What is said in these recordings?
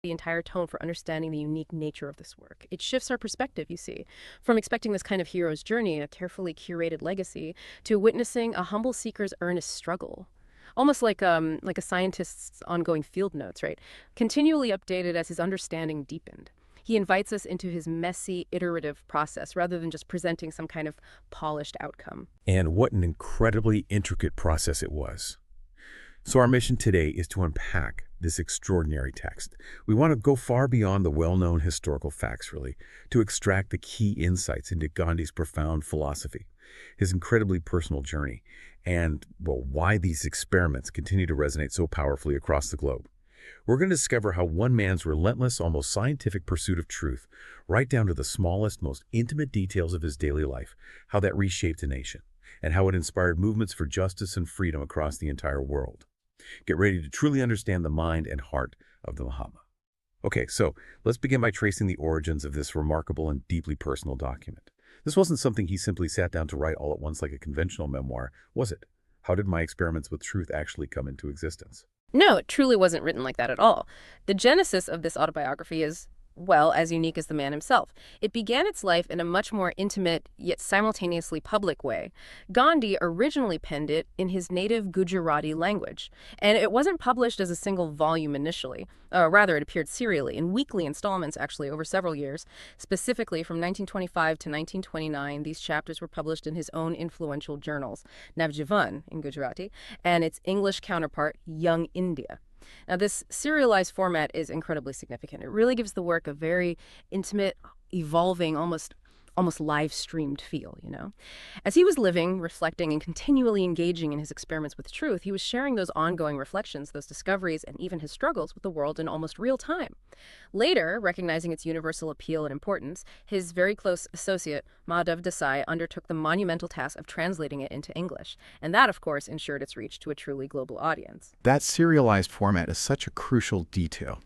the entire tone for understanding the unique nature of this work. It shifts our perspective, you see, from expecting this kind of hero's journey, a carefully curated legacy, to witnessing a humble seeker's earnest struggle. Almost like a scientist's ongoing field notes, right? Continually updated as his understanding deepened. He invites us into his messy, iterative process rather than just presenting some kind of polished outcome. And what an incredibly intricate process it was. So our mission today is to unpack this extraordinary text. We want to go far beyond the well-known historical facts, really, to extract the key insights into Gandhi's profound philosophy, his incredibly personal journey, and, well, why these experiments continue to resonate so powerfully across the globe. We're going to discover how one man's relentless, almost scientific pursuit of truth, right down to the smallest, most intimate details of his daily life, how that reshaped a nation, and how it inspired movements for justice and freedom across the entire world. Get ready to truly understand the mind and heart of the Mahatma. Okay, so let's begin by tracing the origins of this remarkable and deeply personal document. This wasn't something he simply sat down to write all at once like a conventional memoir, was it? How did my experiments with truth actually come into existence? No, it truly wasn't written like that at all. The genesis of this autobiography is, well, as unique as the man himself. It began its life in a much more intimate, yet simultaneously public way. Gandhi originally penned it in his native Gujarati language, and it wasn't published as a single volume initially. Rather, it appeared serially, in weekly installments actually, over several years. Specifically, from 1925 to 1929, these chapters were published in his own influential journals, Navjivan in Gujarati, and its English counterpart, Young India. Now, this serialized format is incredibly significant. It really gives the work a very intimate, evolving, almost live streamed feel, you know? As he was living, reflecting, and continually engaging in his experiments with truth, he was sharing those ongoing reflections, those discoveries, and even his struggles with the world in almost real time. Later, recognizing its universal appeal and importance, his very close associate, Madhav Desai, undertook the monumental task of translating it into English. And that, of course, ensured its reach to a truly global audience. That serialized format is such a crucial detail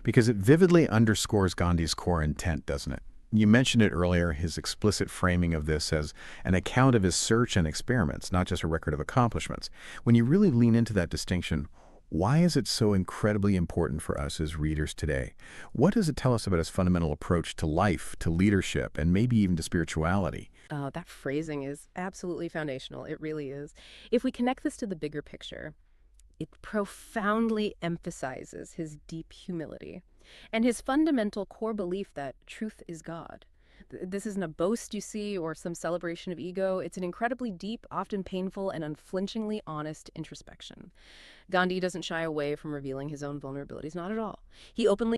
because it vividly underscores Gandhi's core intent, doesn't it? You mentioned it earlier, his explicit framing of this as an account of his search and experiments, not just a record of accomplishments. When you really lean into that distinction, why is it so incredibly important for us as readers today? What does it tell us about his fundamental approach to life, to leadership, and maybe even to spirituality? That phrasing is absolutely foundational. It really is. If we connect this to the bigger picture, it profoundly emphasizes his deep humility and his fundamental core belief that truth is God. This isn't a boast, you see, or some celebration of ego. It's an incredibly deep, often painful, and unflinchingly honest introspection. Gandhi doesn't shy away from revealing his own vulnerabilities, not at all. He openly